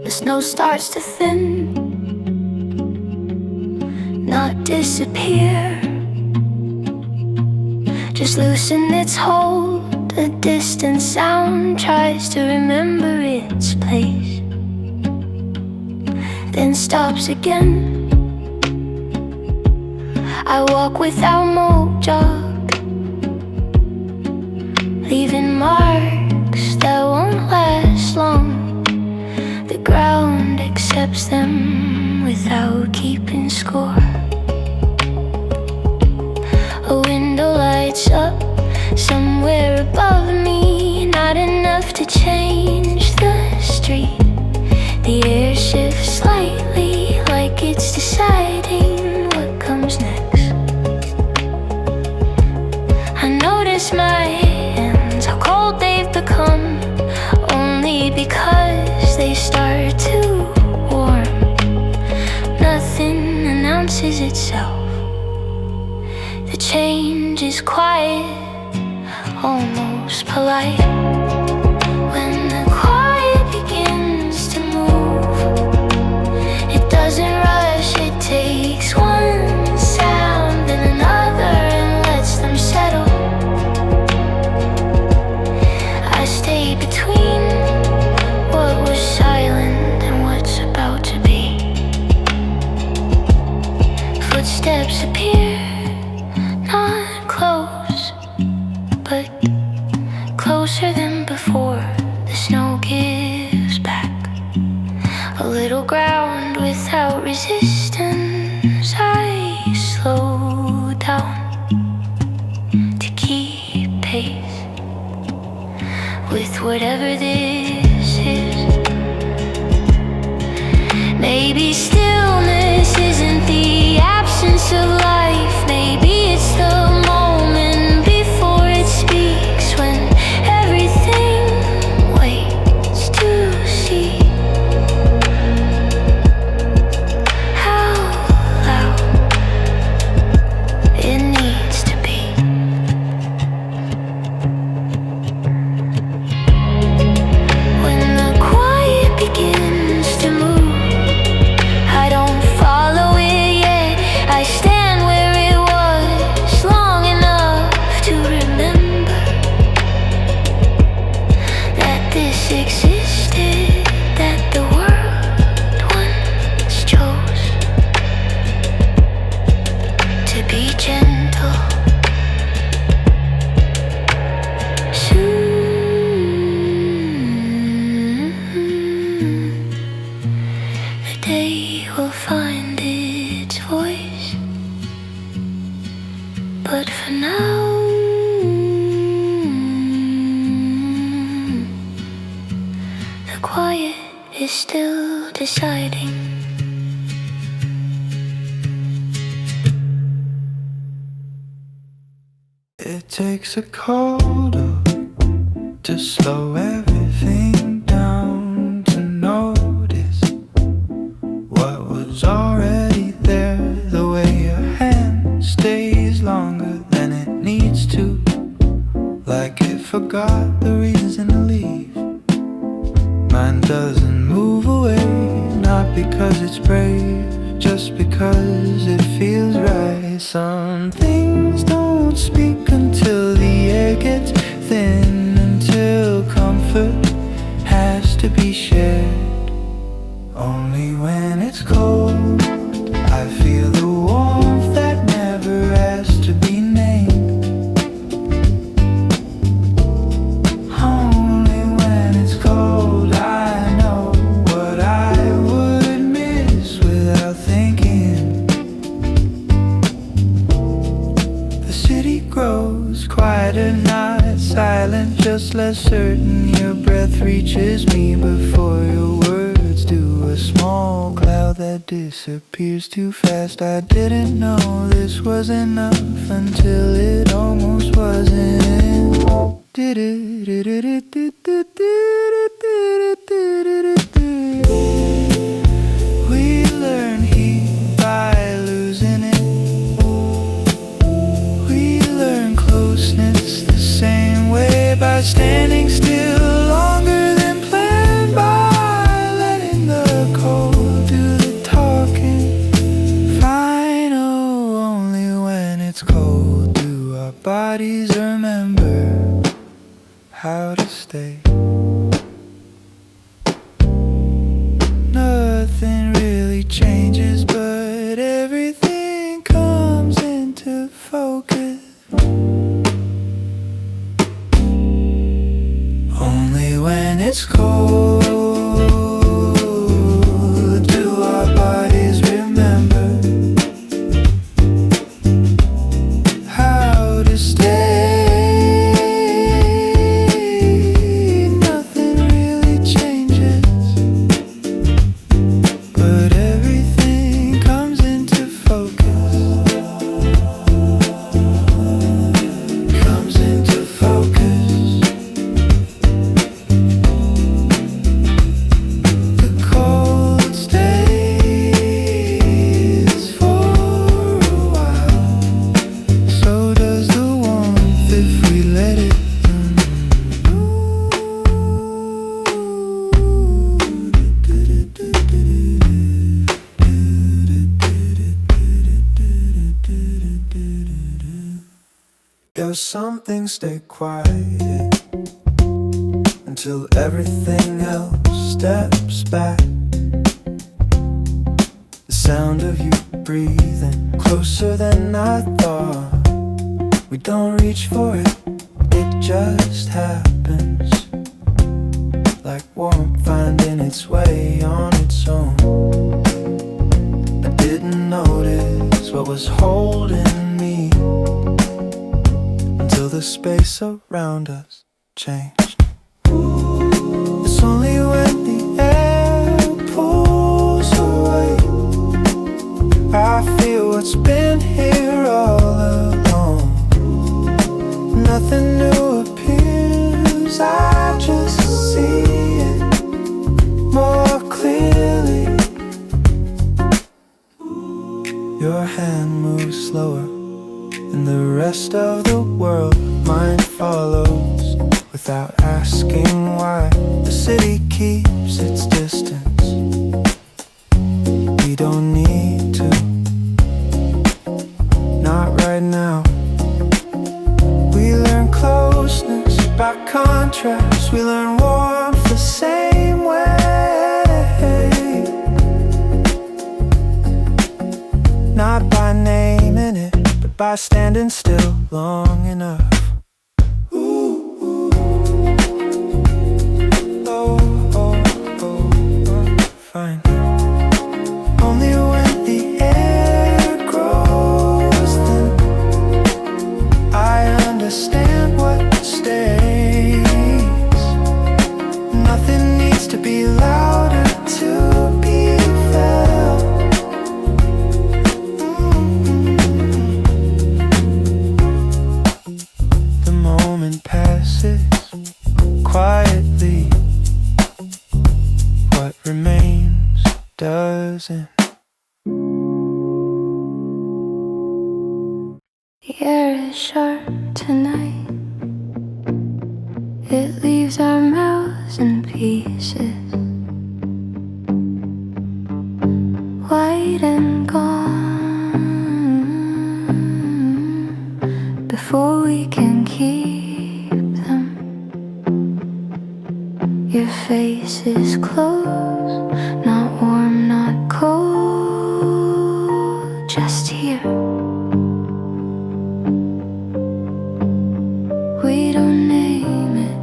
The snow starts to thin, not disappear, just loosen its hold. A distant sound tries to remember its place, then stops again. I walk without mojo, leaving marks that won't last long. The ground accepts them without keeping score. A window lights up somewhere above me, not enough to change the street. The air shifts slightly, like it's deciding what comes next. I notice my hands, how cold they've become, only because they start to warm. Nothing announces itself. The change is quiet, almost polite. When the quiet begins to move, it doesn't rush, it takes one sound and another and lets them settle. I stay between what was silent and what's about to be. Footsteps appear, not close, but closer than before. The snow gives back a little ground without resistance. I slow down to keep pace with whatever this is. Maybe stillness isn't the absence of life. Maybe it's the moment before it speaks, when everything waits to see how loud it needs to be. When the quiet begins to move, I don't follow it yet. I stand where it was long enough to remember that this existed, that the world once chose to be gentle. Soon the day will find its voice, but for now the quiet is still deciding. It takes a cold to slow everything down, to notice what was already there. The way your hand stays longer than it needs to, like it forgot the reason to leave. Mine doesn't move away, not because it's brave, just because it feels right. Some things don't speak until the air gets thin, until comfort has to be shared. Only when it's cold I feel the warmth that never has to be named. Only when it's cold I know what I would miss without thinking. The city grows quieter, not silent, just less certain. Your breath reaches me before your words do. A small cloud that disappears too fast. I didn't know this was enough until it almost wasn't. We learn heat by losing it. We learn closeness the same way, by standing still longer how to stay. Nothing really changes, but everything comes into focus. Only when it's cold do our bodies remember how to stay. Nothing really changes, but everything comes into focus. Comes into focus. The cold stays for a while. So does the warmth if we let it. Yeah, some things stay quiet until everything else steps back. The sound of you breathing closer than I thought. We don't reach for it, it just happens. Like warmth finding its way on its own. I didn't notice what was holding me until the space around us changed. It's only when the air pulls away I feel what's been here all along. Nothing new appears, I just see it more clearly. Your hand moves slower and the rest of the world, mine follows without asking why. The city keeps its distance, we don't need to. Not right now. We learn closeness by contrast. We learn warmth the same way. Not by naming it, but by standing still long enough. Ooh, oh, oh, oh, fine. Only when the air grows thin I understand what stays. Nothing needs to be louder to be felt. The moment passes quietly. What remains doesn't. The air is sharp tonight. It leaves our mouths in pieces, white and gone, before we can keep them. Your face is closed, not warm, not cold, just here. We don't name it,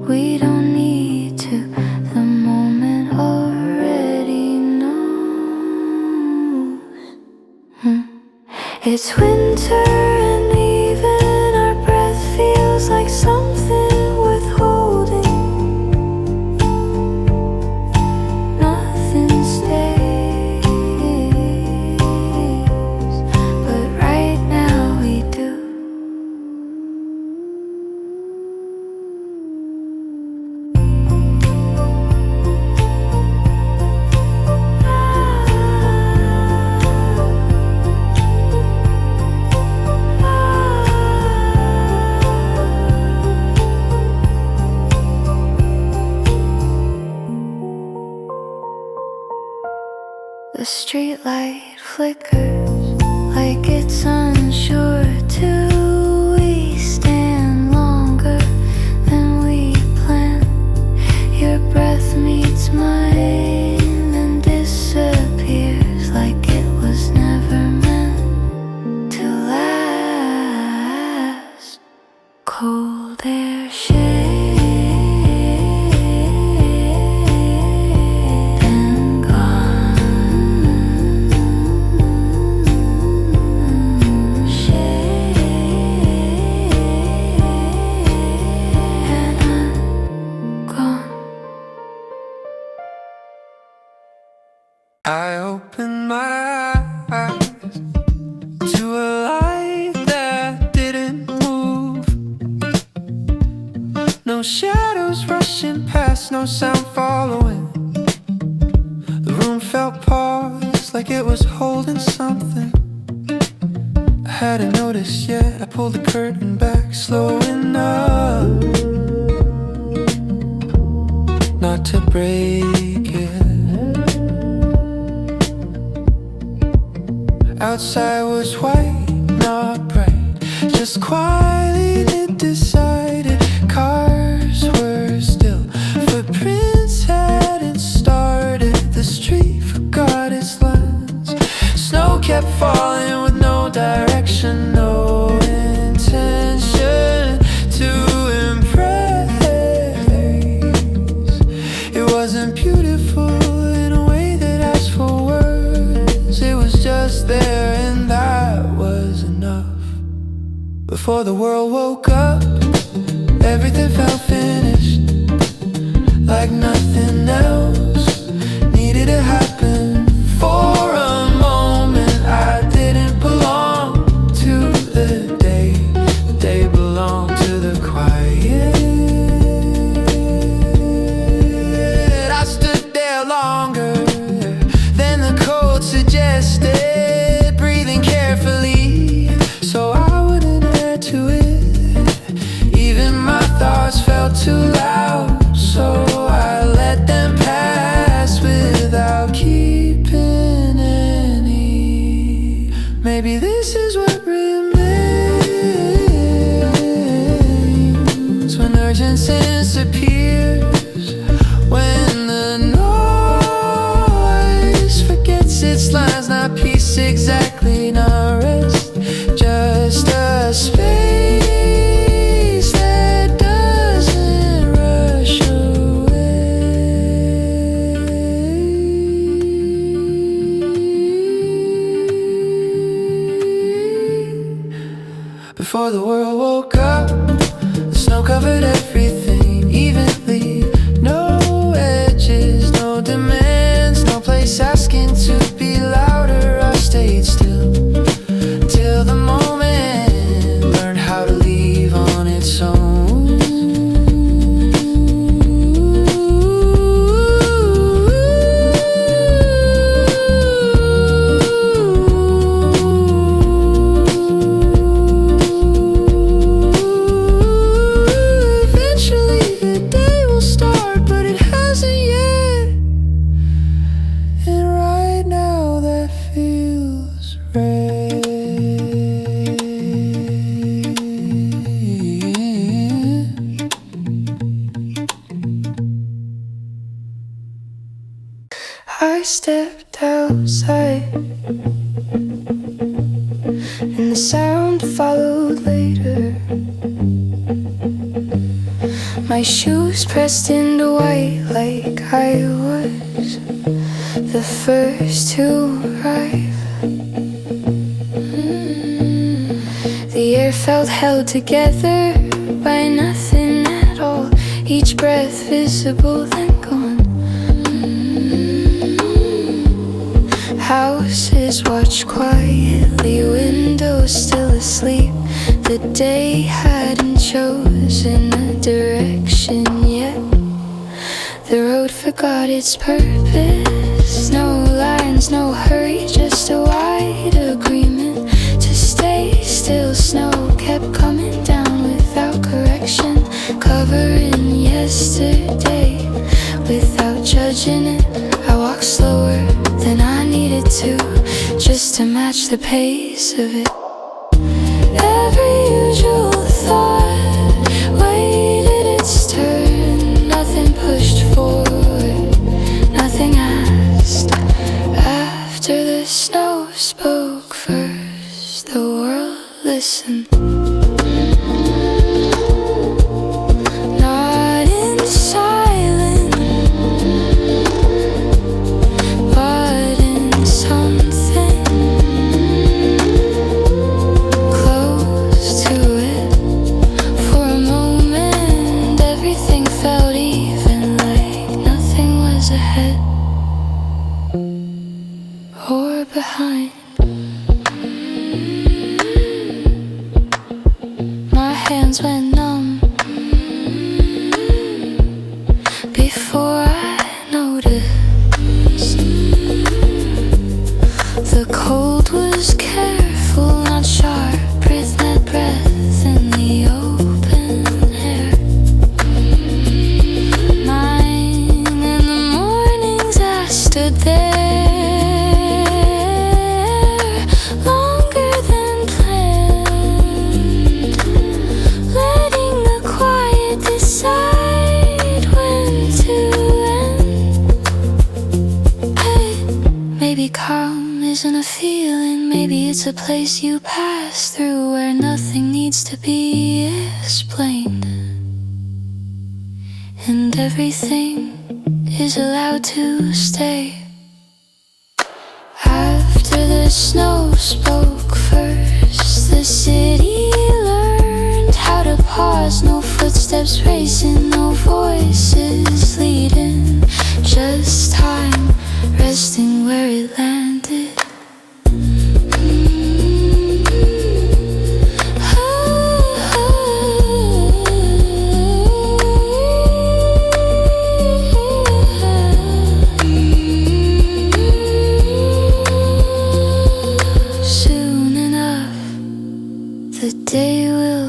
we don't need to. The moment already knows. It's winter and even our breath feels like something withholding. Nothing stays, but right now we do. The streetlight flickers like it's unsure. Do we stand longer their shade and gone. Shade and I'm gone. I opened my eyes to a light that didn't move. No shadows rushing past, no sound following. The room felt paused, like it was holding something. I hadn't noticed yet. I pulled the curtain back, slow enough not to break it. Outside was white, not bright, just quietly decided. Cars were still, footprints hadn't started. The street forgot its lines. Snow kept falling with no direction, no intention to impress. It wasn't beautiful in a way that asked for words. It was just there, and that was enough. Before the world woke up, everything felt finished, like nothing else needed to happen. For a moment I didn't belong to the day. The day belonged to the quiet. I stood there longer than the cold suggested, breathing carefully so I wouldn't add to it. Even my thoughts felt too loud, so I let them pass without keeping any. Maybe this is what remains when urgency disappears, when the noise forgets its lines. Not peace exactly, not rest, just a space that doesn't rush away. Before the world woke up, the snow covered everything evenly. No edges, no demands, no place asking to be louder. I stayed still till the moment learned how to leave on its own. Eventually the day will start, but it hasn't yet. And right now that feels right. I stepped outside, and the sound followed later. My shoes pressed into white like I was the first to arrive. The air felt held together by nothing at all. Each breath visible, then gone. Houses watched quietly, windows still asleep. The day hadn't chosen a direction yet. The road forgot its purpose. No lines, no hurry, just a wide agreement to stay still. Snow kept coming down without correction, covering yesterday without judging it. I walked slower than I needed to, just to match the pace of it. Every usual thought waited its turn. Nothing pushed forward, nothing asked. After the snow spoke first, the world listened. It's a place you pass through where nothing needs to be explained, and everything is allowed to stay. After the snow spoke first, the city learned how to pause. No footsteps racing, no voices leading, just time resting where it landed.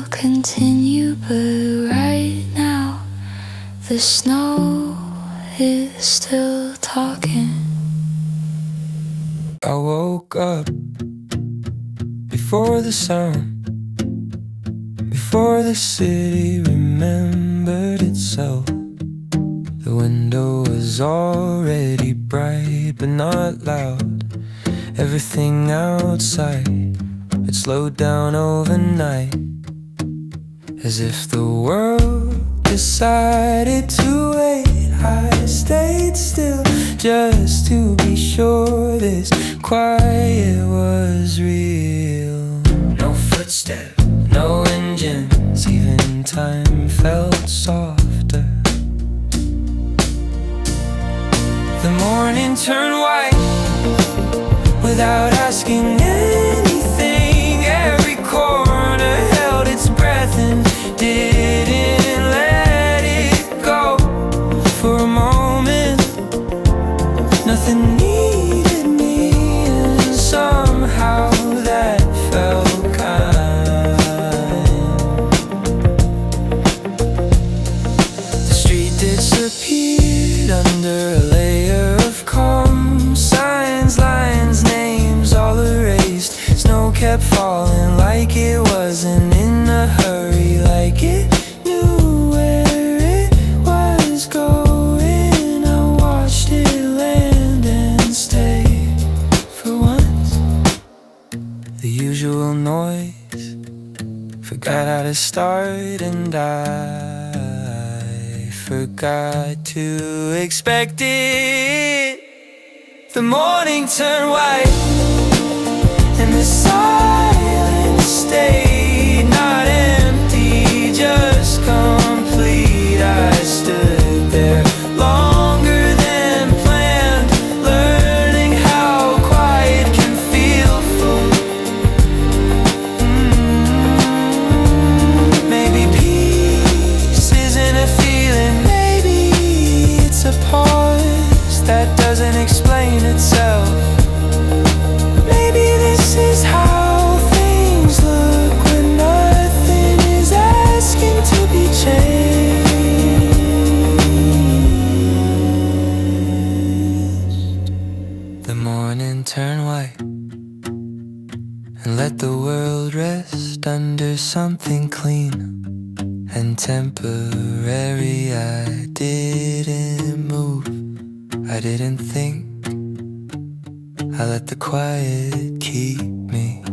Continue, but right now the snow is still talking. I woke up before the sound, before the city remembered itself. The window was already bright but not loud. Everything outside had slowed down overnight, as if the world decided to wait. I stayed still just to be sure this quiet was real. No footsteps, no engines, even time felt softer. The morning turned white without asking anything. Every corner held its breath and didn't let it go. For a moment, nothing needed me, and somehow that felt kind. The street disappeared under a layer of calm. Signs, lines, names all erased. Snow kept falling like it wasn't in a hurry, like it knew where it was going. I watched it land and stay. For once, the usual noise forgot how to start, and I forgot to expect it. The morning turned white and the silence stayed, not empty, just complete. I stood there longer than planned, learning how quiet can feel full. Maybe peace isn't a feeling, maybe it's a pause that doesn't explain itself. Maybe this is how things look when nothing is asking to be changed. The morning turned white and let the world rest under something clean and temporary. I didn't move, I didn't think, I let the quiet keep me.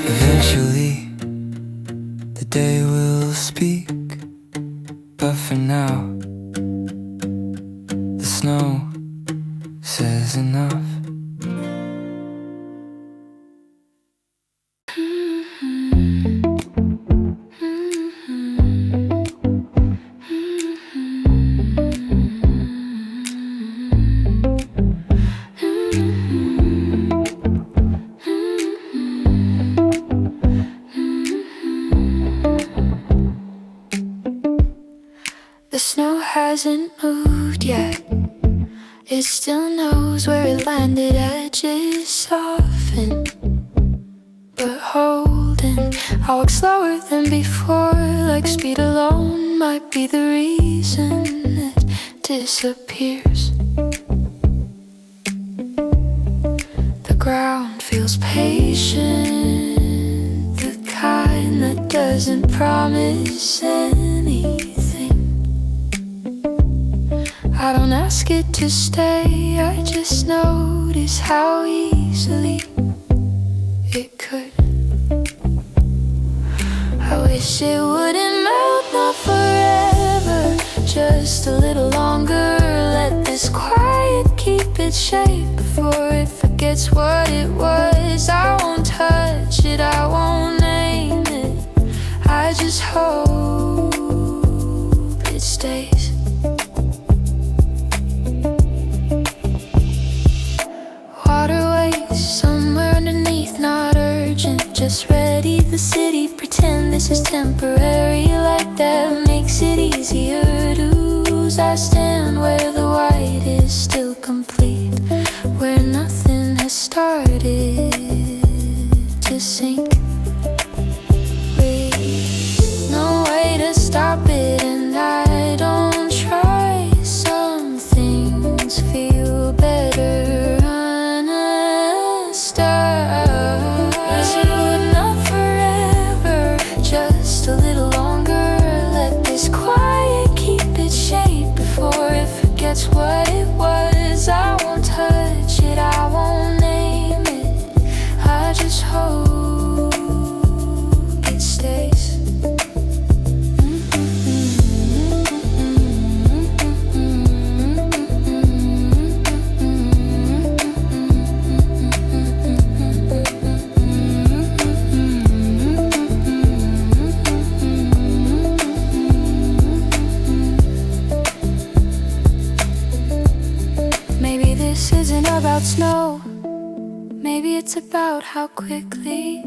Eventually the day will speak, but for now the snow says enough. The snow hasn't moved yet. It still knows where it landed. Edges soften, but holding. I walk slower than before, like speed alone might be the reason it disappears. The ground feels patient, the kind that doesn't promise anything. I don't ask it to stay, I just notice how easily it could. I wish it wouldn't melt, not forever, just a little longer. Let this quiet keep its shape before it forgets what it was. I won't touch it, I won't name it, I just hope it stays. Waterways somewhere underneath, not urgent, just ready. The city, pretend this is temporary, like that makes it easier to lose. I stand where the white is still complete, where nothing has started to sink. With no way to stop it, and I don't try. Some things feel better unstuck. Wish it would not forever, just a little longer. Let this quiet keep its shape before it forgets what it was. I won't touch it, I won't name it, I just hope it stays. Maybe this isn't about snow, maybe it's about how quickly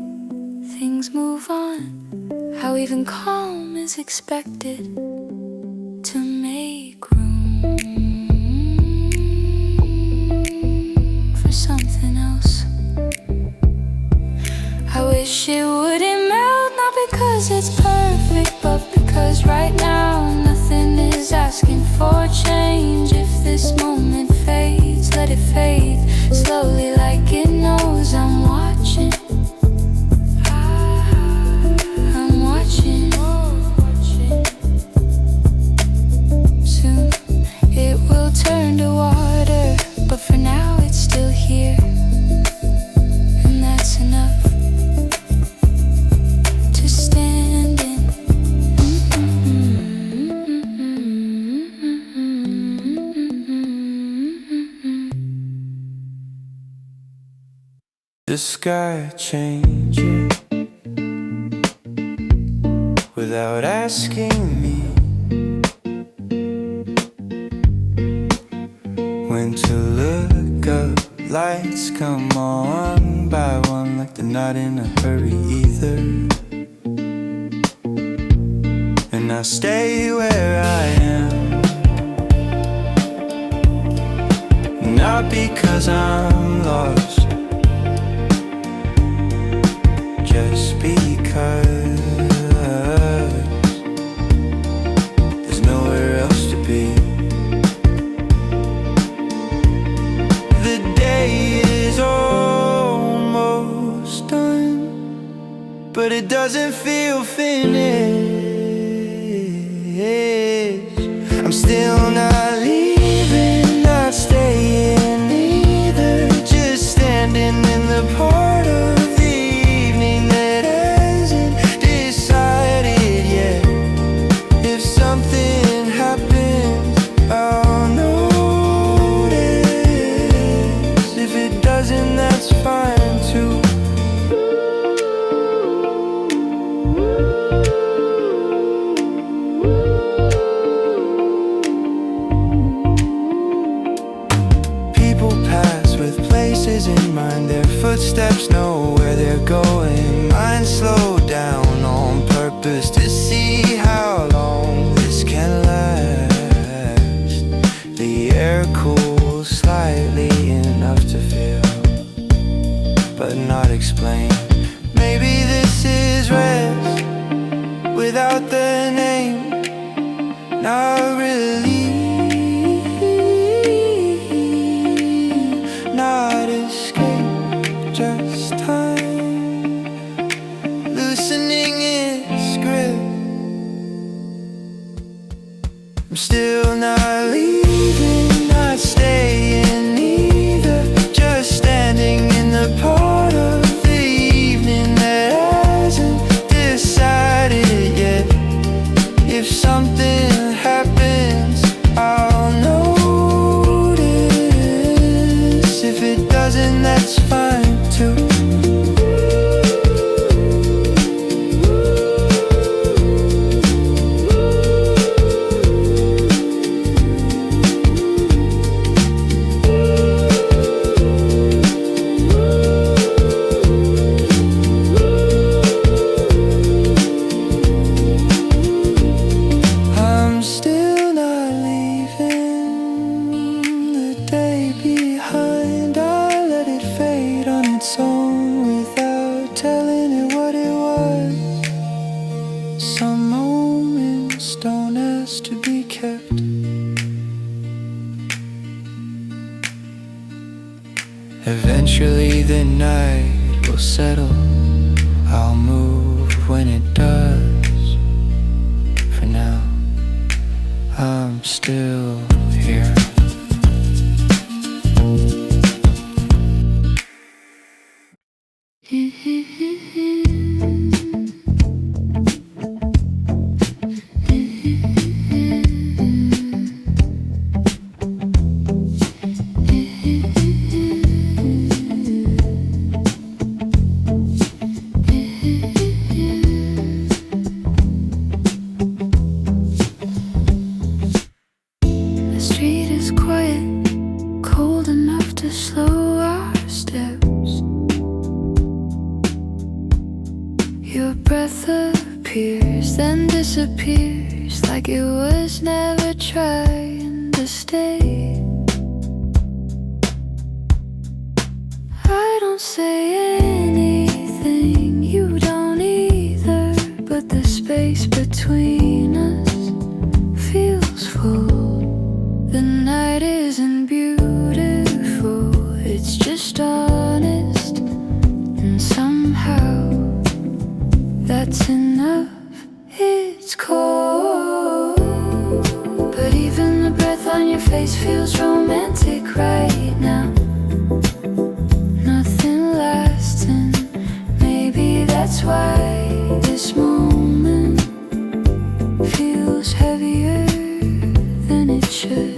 things move on, how even calm is expected to make room for something else. I wish it wouldn't melt, not because it's perfect, but because right now nothing is asking for change. If this moment fades, let it fade slowly, like it knows I'm watching. I'm watching. Soon it will turn to water, but for now it's still here, and that's enough to stand in. The sky changing without asking me when to look up. Lights come on by one, like they're not in a hurry either. And I stay where I am, not because I'm lost, just because there's nowhere else to be. The day is almost done, but it doesn't feel finished. I'm still not leaving, not staying either, just standing in the part of footsteps know where they're going. Mine slow down on purpose to see how long this can last. The air cools slightly enough to feel, but not explain. Maybe this is rest without the name. not really, not escape, just time loosening its grip. I'm still not leaving, not staying either, just standing in the part of the evening that hasn't decided yet. If something happens, I'll notice. If it doesn't, that's fine too. I'm still not leaving the day behind. I let it fade on its own without telling it what it was. Some moments don't ask to be kept. Eventually the night will settle. I'll move when it does. For now, I'm still here. The street is quiet, cold enough to slow our steps. Your breath appears, then disappears, like it was never trying to stay. I don't say anything, you don't either, but the space between us feels full. The night isn't beautiful, it's just honest, and somehow that's enough. It's cold, but even the breath on your face feels romantic right now. Nothing lasts, and maybe that's why this moment feels heavier than it should.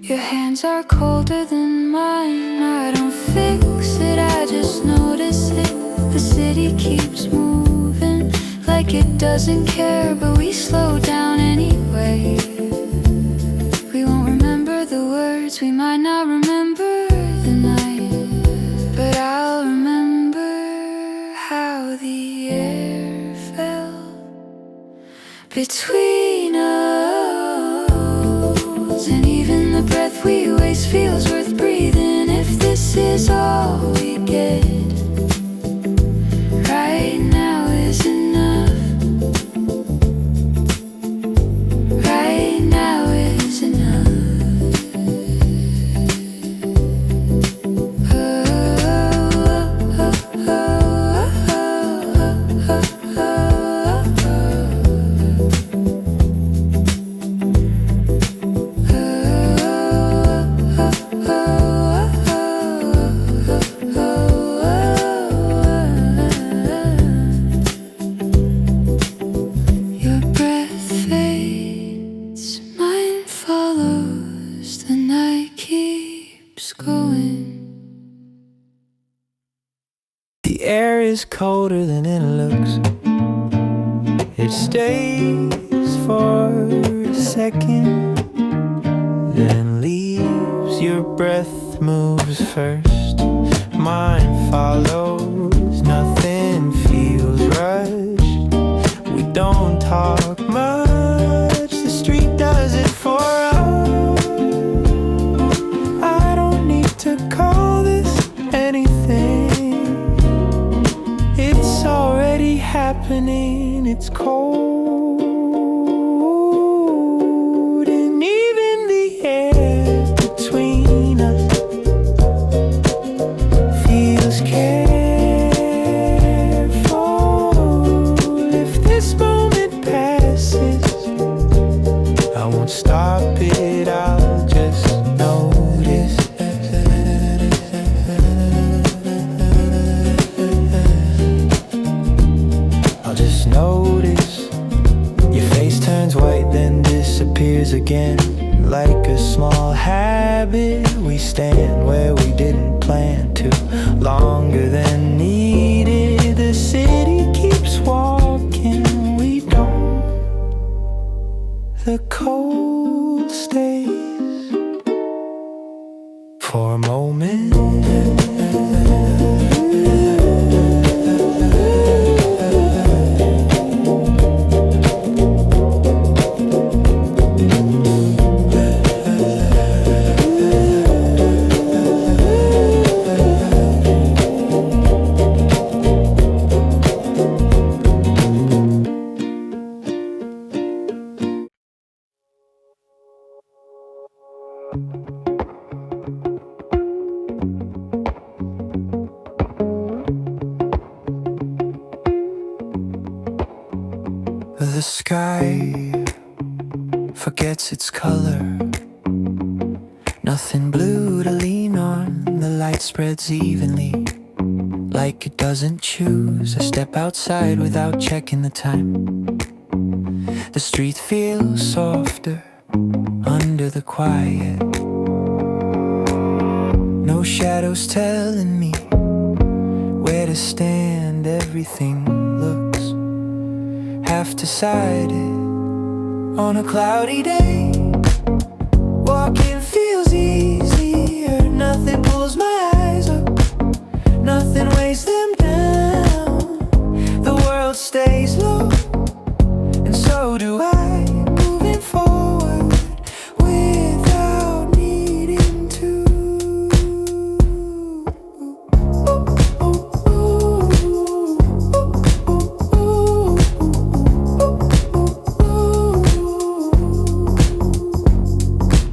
Your hands are colder than mine. I don't fix it, I just notice it. The city keeps moving like it doesn't care, but we slow down anyway. We won't remember the words, we might not remember the night, but I'll remember how the air felt between us. And even the breath we waste feels worth breathing if this is all we get. Right now is enough. Right now is enough. Your breath fades, mine follows, the night keeps going. The air is colder than it looks. It stays for a second, then leaves. Your breath moves first. don't talk much. The street does it for us. I don't need to call this anything. It's already happening. It's cold, and even the air between us feels careful. If this moment passes, I won't stop it, I'll just notice. I'll just notice. Your face turns white, then disappears again. Like a small habit, we stand where we didn't plan to. Longer than needed, the city keeps walking, we don't. The cold stays for a moment. The sky forgets its color. Nothing blue to lean on. The light spreads evenly, like it doesn't choose. I step outside without checking the time. The street feels softer under the quiet. No shadows telling me where to stand. Everything looks half decided on a cloudy day. Walking feels easier. Nothing pulls my eyes up, nothing weighs them down. The world stays low, and so do I. Moving forward without needing to.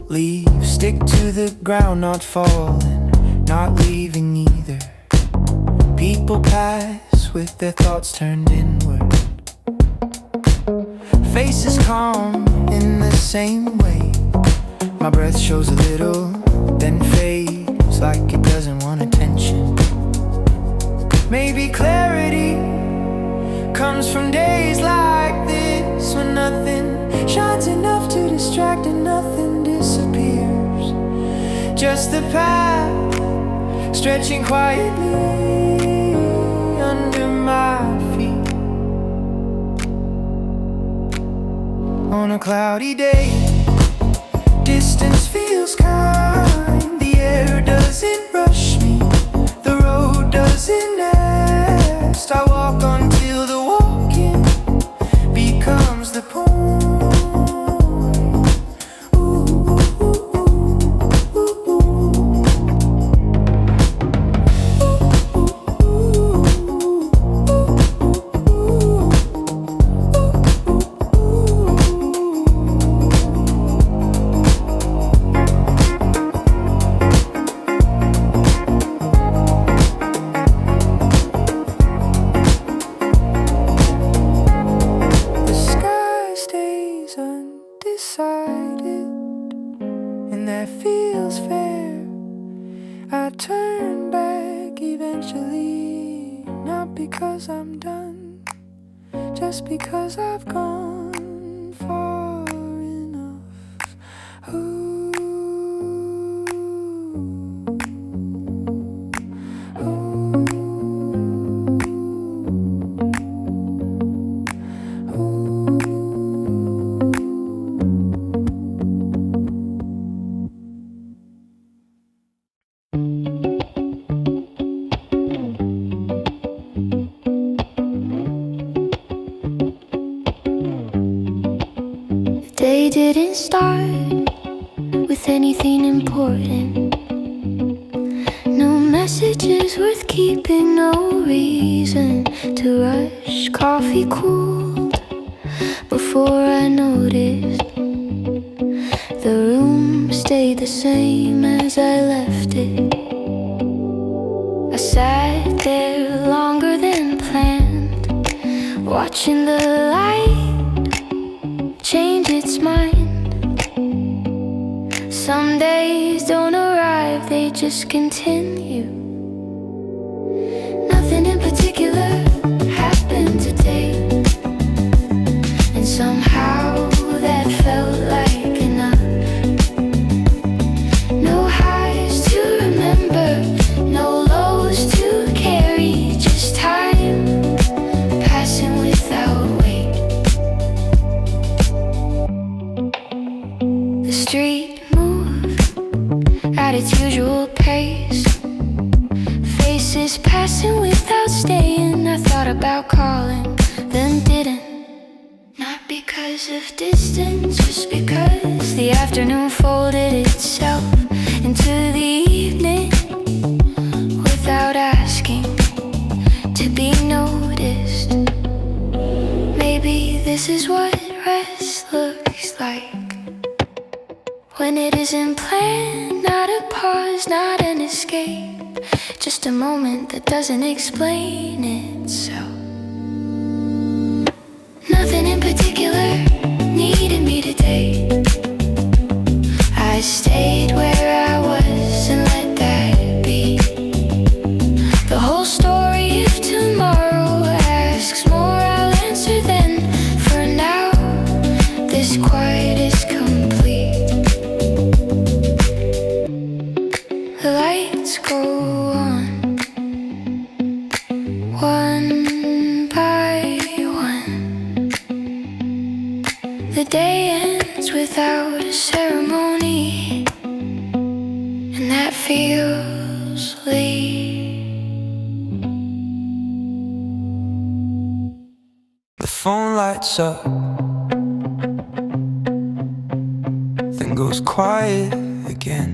Leaves stick to the ground, not falling, not leaving either. People pass with their thoughts turned inward. Faces calm in the same way. My breath shows a little, then fades like it doesn't want attention. Maybe clarity comes from days like this, when nothing shines enough to distract and nothing disappears. Just the path stretching quietly under my feet. On a cloudy day, distance feels kind. The air doesn't rush me, the road doesn't ask. I walk until the walking becomes the point. And that feels fair. I turn back eventually, not because I'm done, just because I've gone far enough. Ooh. They didn't start with anything important. No messages worth keeping, no reason to rush. Coffee cooled before I noticed. The room stayed the same as I left it. I sat there longer than planned, watching the light change its mind. Some days don't arrive, they just continue. Nothing in particular happened today, and somehow that felt like enough. No highs to remember, no lows to carry, just time passing without weight. The street moved at its usual pace, faces passing without staying. I thought about calling, then didn't. Not because of distance, just because the afternoon folded itself into the evening without asking to be noticed. Maybe this is what rest looks like, when it isn't planned, not a pause, not an escape, just a moment that doesn't explain itself. Nothing in particular needed me today. I stayed where I was and let that be. The whole story, if tomorrow asks more, I'll answer then. For now, this quiet is complete. The lights go on, one by one. The day ends without a ceremony, and that feels late. The phone lights up, then goes quiet again.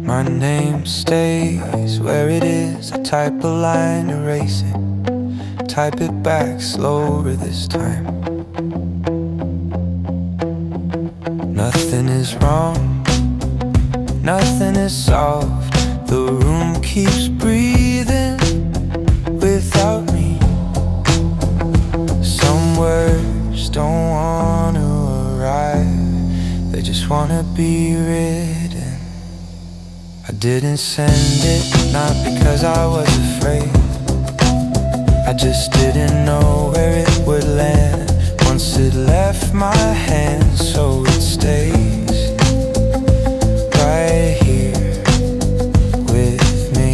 My name stays where it is. I type a line, erase it, type it back slower this time. Nothing is wrong, nothing is solved. The room keeps breathing without me. Some words don't wanna arrive, they just wanna be written. I didn't send it, not because I was afraid, I just didn't know where it would land. Once it left my hands, so it stays right here with me.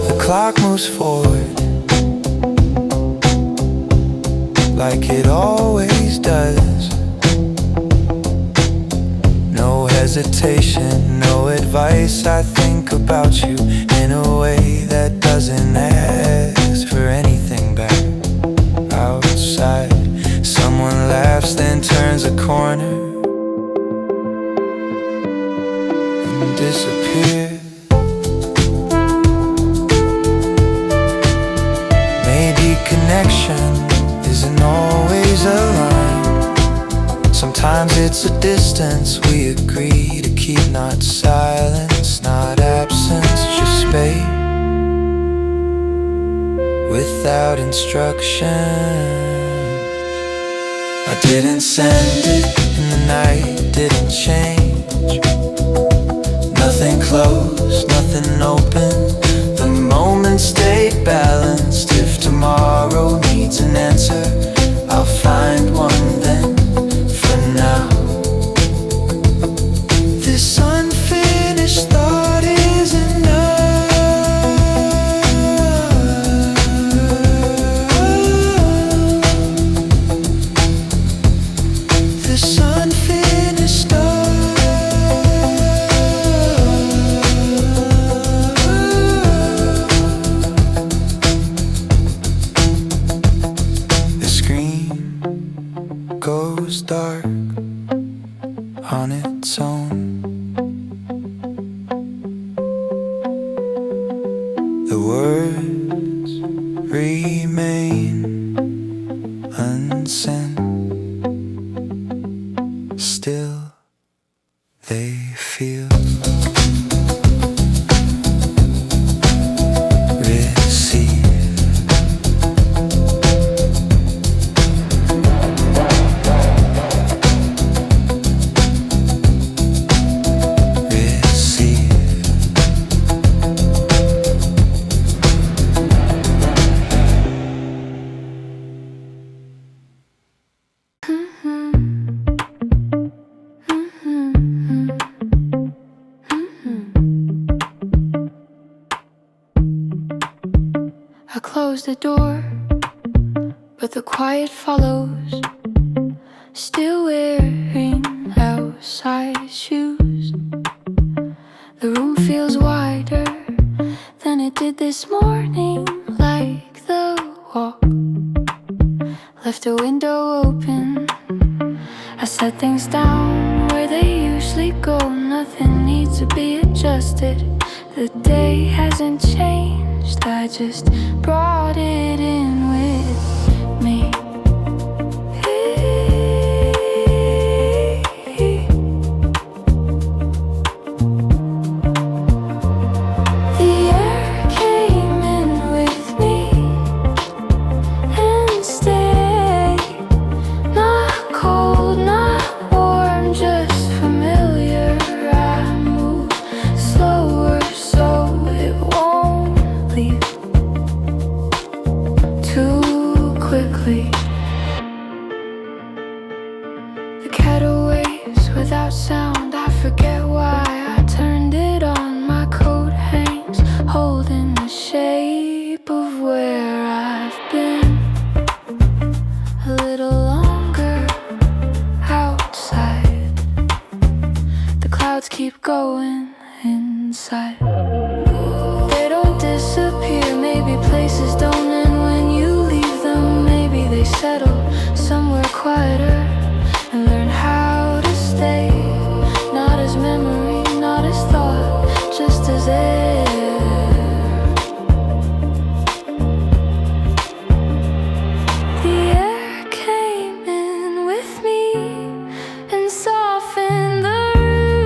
The clock moves forward like it always does. No hesitation, no advice. I think about you in a way that doesn't ask for anything back. Outside, someone laughs, then turns a corner and disappears. Maybe connection isn't always a line. Sometimes it's a distance we agree to keep, not silence, not absence, just space without instruction. I didn't send it, and the night didn't change. Nothing closed, nothing open. The moment stayed balanced. If tomorrow needs an answer, I'll find one then. For now, this unfinished thought is enough. This unfinished thought. The words remain unsent. Still they feel received. I close the door, but the quiet follows. Still wearing outside shoes. The room feels wider than it did this morning. Like the walk left a window open. I set things down where they usually go. Nothing needs to be adjusted. The day hasn't changed, I just brought it in with me. The air came in with me and stayed. Not cold, not warm, just familiar. I move slower so it won't leave too quickly. The kettle waves without sound. I forget why I turned it on. My coat hangs holding the shape of where I've been. A little longer outside. The clouds keep going inside. They don't disappear. Maybe places don't end when you leave them. Maybe they settle somewhere quieter and learn how to stay. Not as memory, not as thought, just as air. The air came in with me and softened the room.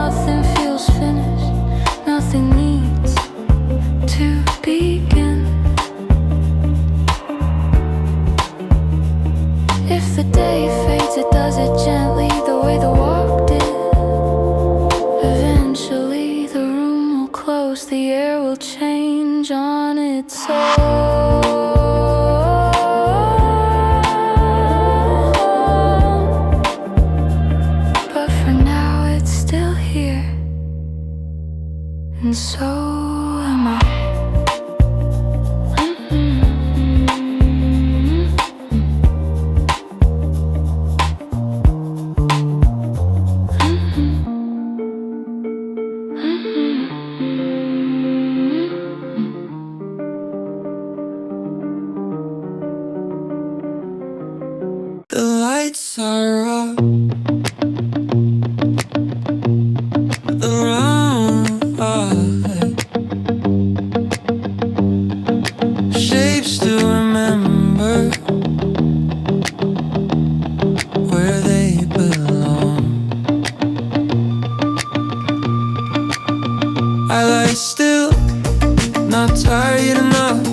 Nothing feels finished, nothing needs to begin. If the day fades, it does it gently, the way the walk did. Eventually the room will close, the air will change on its own. But for now it's still here, and so am I. The lights are up. The room shapes to remember where they belong. I lie still, not tired enough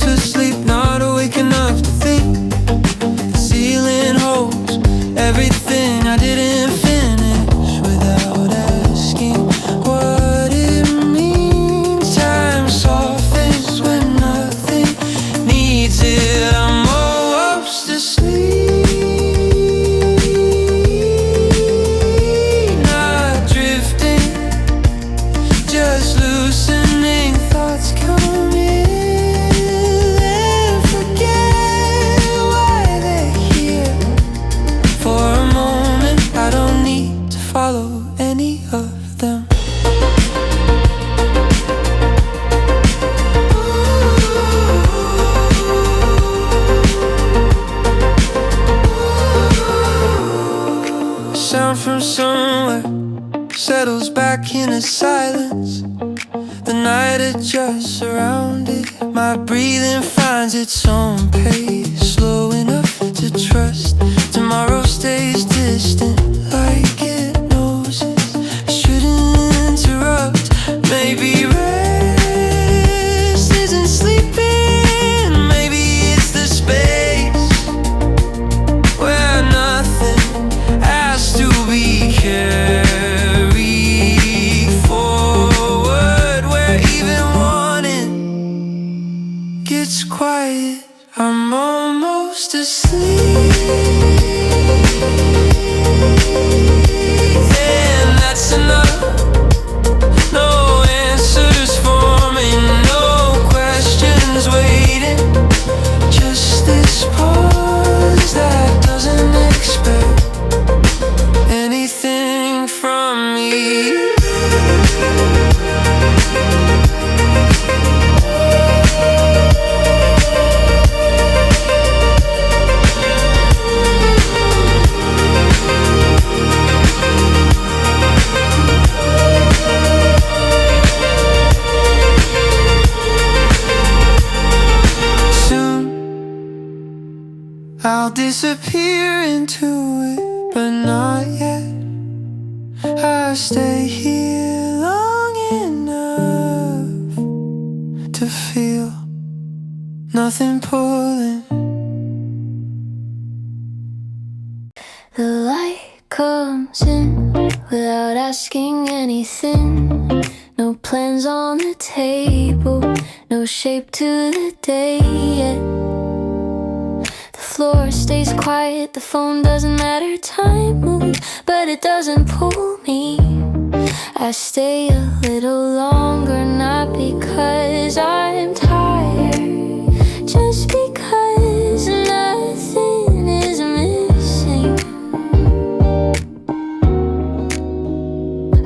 to sleep, not awake enough to think. The ceiling holds everything I didn't finish without asking what it means. Time softens when nothing needs it. I'm almost asleep, not drifting, just loosening. Thoughts come in and forget why they're here. For a moment, I don't need to follow any of them. A sound from somewhere, settles back into silence. The night adjusts around it. My breathing finds its own pace, slow enough to trust. Tomorrow stays distant like it knows it shouldn't interrupt. Maybe rest isn't sleeping. Maybe it's the space where nothing has to be carried forward, where even warning gets quiet. I'm almost asleep, and that's enough. No answers forming, no questions waiting. Just this pause that doesn't expect anything from me. I'll disappear into it, but not yet. I'll stay here long enough to feel nothing pulling. The light comes in without asking anything. No plans on the table, no shape to the day yet. The floor stays quiet, the phone doesn't matter. Time moves, but it doesn't pull me. I stay a little longer, not because I'm tired, just because nothing is missing.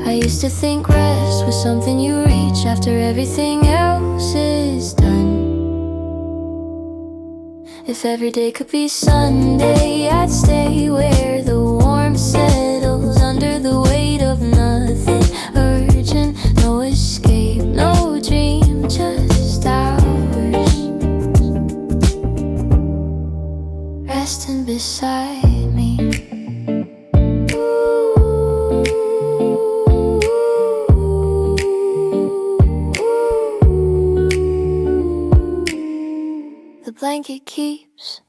I used to think rest was something you reach after everything else is done. If every day could be Sunday, I'd stay where the warmth settles under the weight of nothing urgent. No escape, no dream, just ours. Resting beside me. The blanket keeps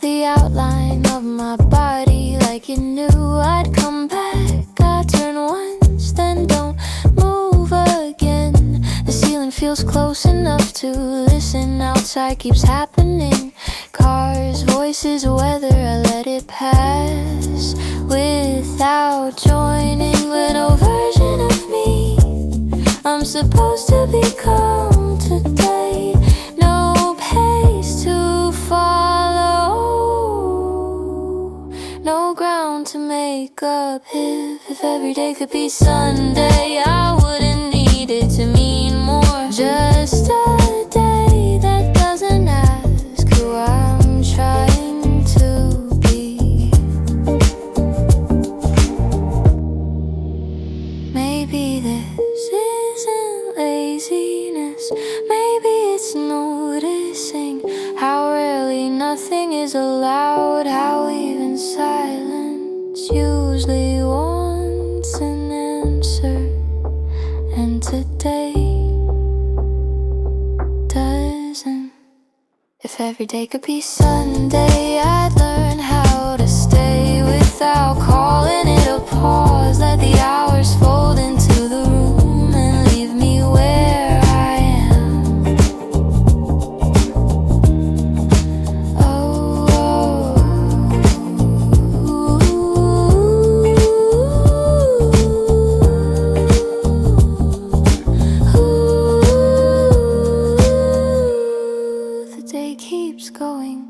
the outline of my body like it knew I'd come back. I turn once, then don't move again. The ceiling feels close enough to listen. Outside keeps happening. Cars, voices, weather, I let it pass without joining. But no version of me I'm supposed to become today. No pace to follow, no ground to make up. If every day could be Sunday, I wouldn't need it to mean more. Just a day that doesn't ask who I'm trying to be. Maybe this isn't laziness, maybe it's noticing how rarely nothing is allowed, how even silence usually wants an answer. And today doesn't. If every day could be Sunday, I'd learn how to stay without calling it a pause. Let the hours fold into the room and leave me where I am. Oh, the day keeps going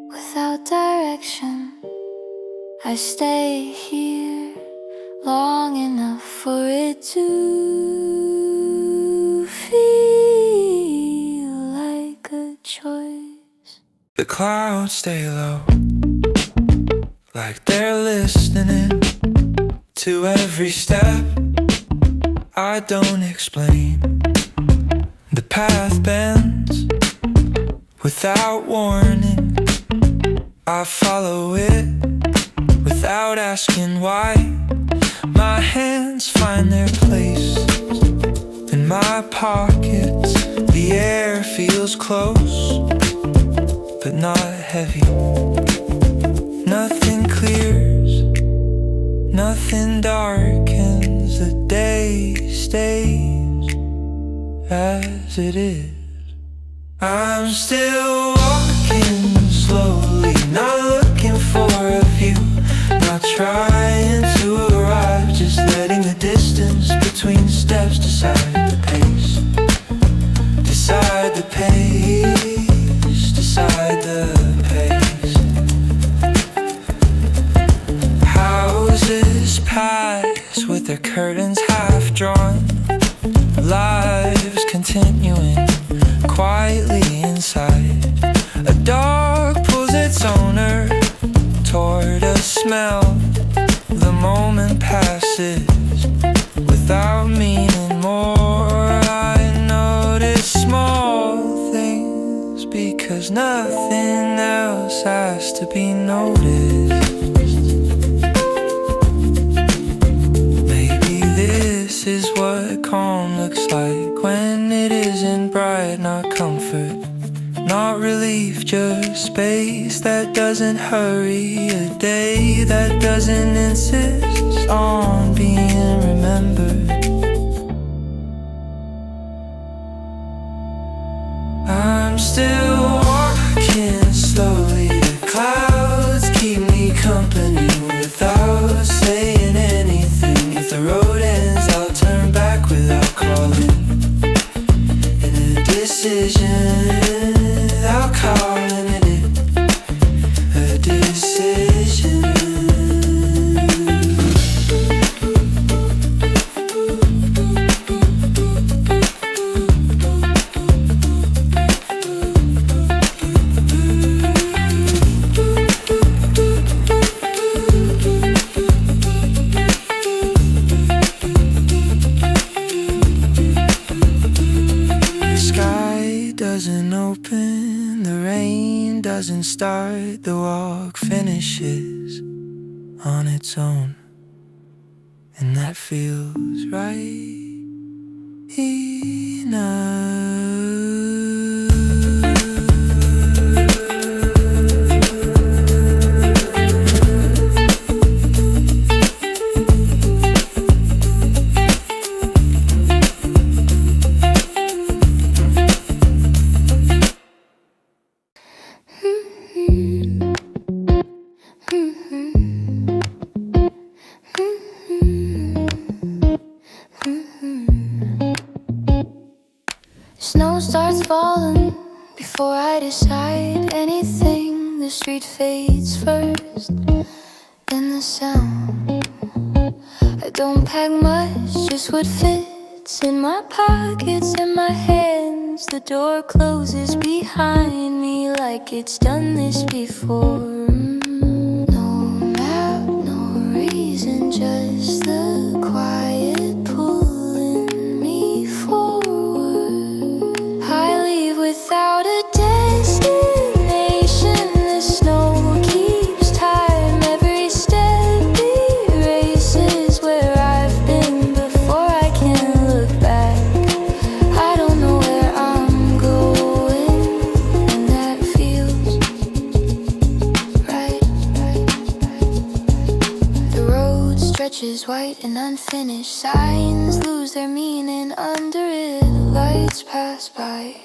without direction. I stay here long enough for it to feel like a choice. The clouds stay low, like they're listening to every step. I don't explain. The path bends without warning. I follow it without asking why. My hands find their place in my pockets. The air feels close, but not heavy. Nothing clears, nothing darkens. The day stays as it is. I'm still walking slowly, not looking for a view, not trying to arrive, just letting the distance between steps decide the pace. Decide the pace, decide the pace. Houses pass with their curtains half drawn, lives continuing quietly inside. A dog pulls its owner toward a smell. The moment passes without meaning more. I notice small things because nothing else has to be noticed. Maybe this is what calm looks like when it isn't bright, not comfort, not relief, just space that doesn't hurry, a day that doesn't insist on being remembered. I'm still walking slowly, the clouds keep me company without saying anything. If the road ends, I'll turn back without calling. In a decision, without calling it a decision. Doesn't open, the rain doesn't start, the walk finishes on its own, and that feels right enough. Snow starts falling before I decide anything. The street fades first, then the sound. I don't pack much, just what fits in my pockets and my hands. The door closes behind me like it's done this before. No map, no reason, just the quiet pulling me forward. I leave without a destination. The snow keeps time, every step erases where I've been before I can look back. I don't know where I'm going, and that feels right. The road stretches white and unfinished, signs lose their meaning under it. Lights pass by,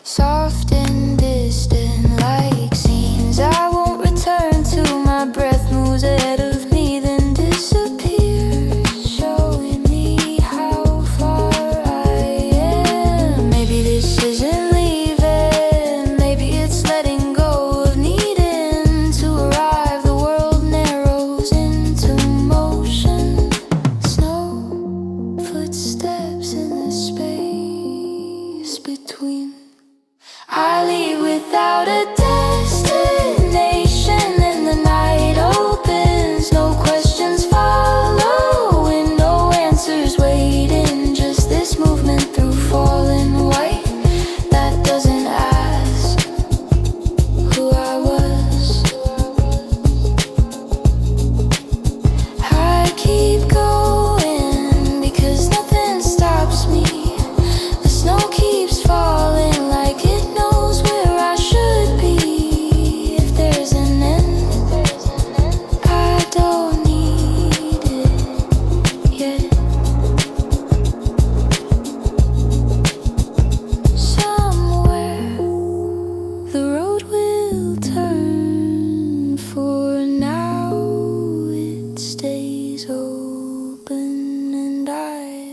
soft and distant like scenes I won't return to. My breath moves ahead of me, then disappears, showing me how far I am. Maybe this isn't leaving, maybe it's letting go of needing to arrive. The world narrows into motion. Snow footsteps in the space between. I leave without a destination, and the night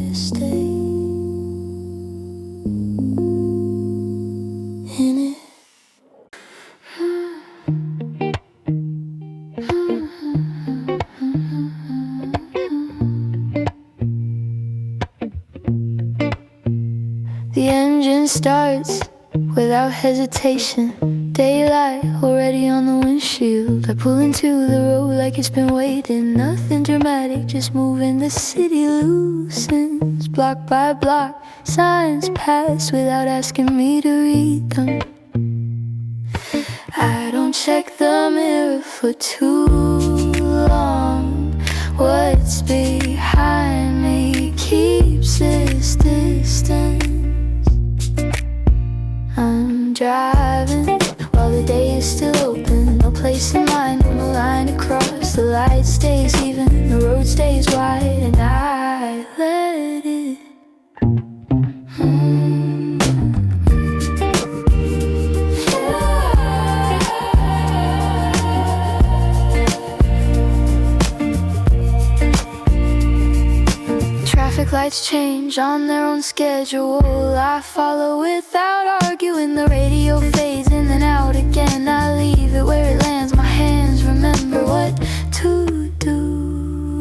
to stay in it. The engine starts without hesitation. Daylight already on the windshield. I pull into the road like it's been waiting. Nothing dramatic, just moving. The city loosens block by block. Signs pass without asking me to read them. I don't check the mirror for too long. What's behind me keeps this distance. I'm driving while the day is still open. No place in mind, no line across. The light stays even, the road stays wide, and I let it. Traffic lights change on their own schedule. I follow without arguing. The radio fades in and out again. I leave it where it lands. My hands remember what to do,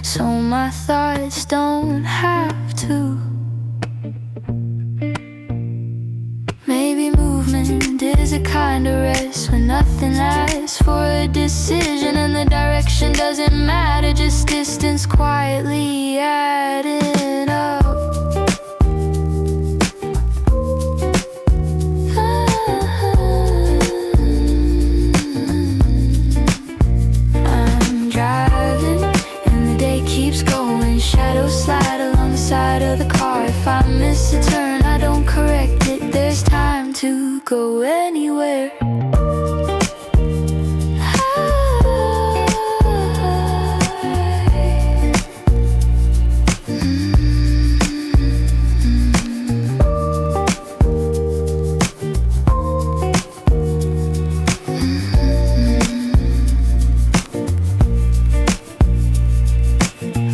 so my thoughts don't have to. Maybe movement is a kind of rest when nothing lasts for a decision and the direction doesn't matter, just distance quietly adding up. I'm driving and the day keeps going. Shadows slide along the side of the car. If I miss a turn, I don't correct it. There's time to go anywhere.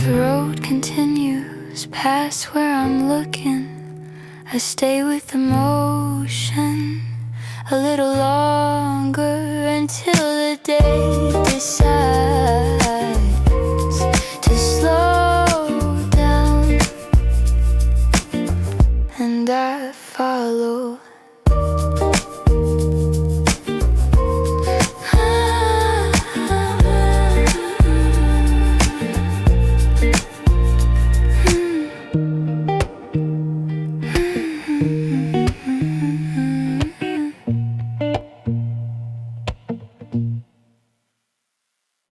The road continues past where I'm looking. I stay with the motion a little longer until the day decides.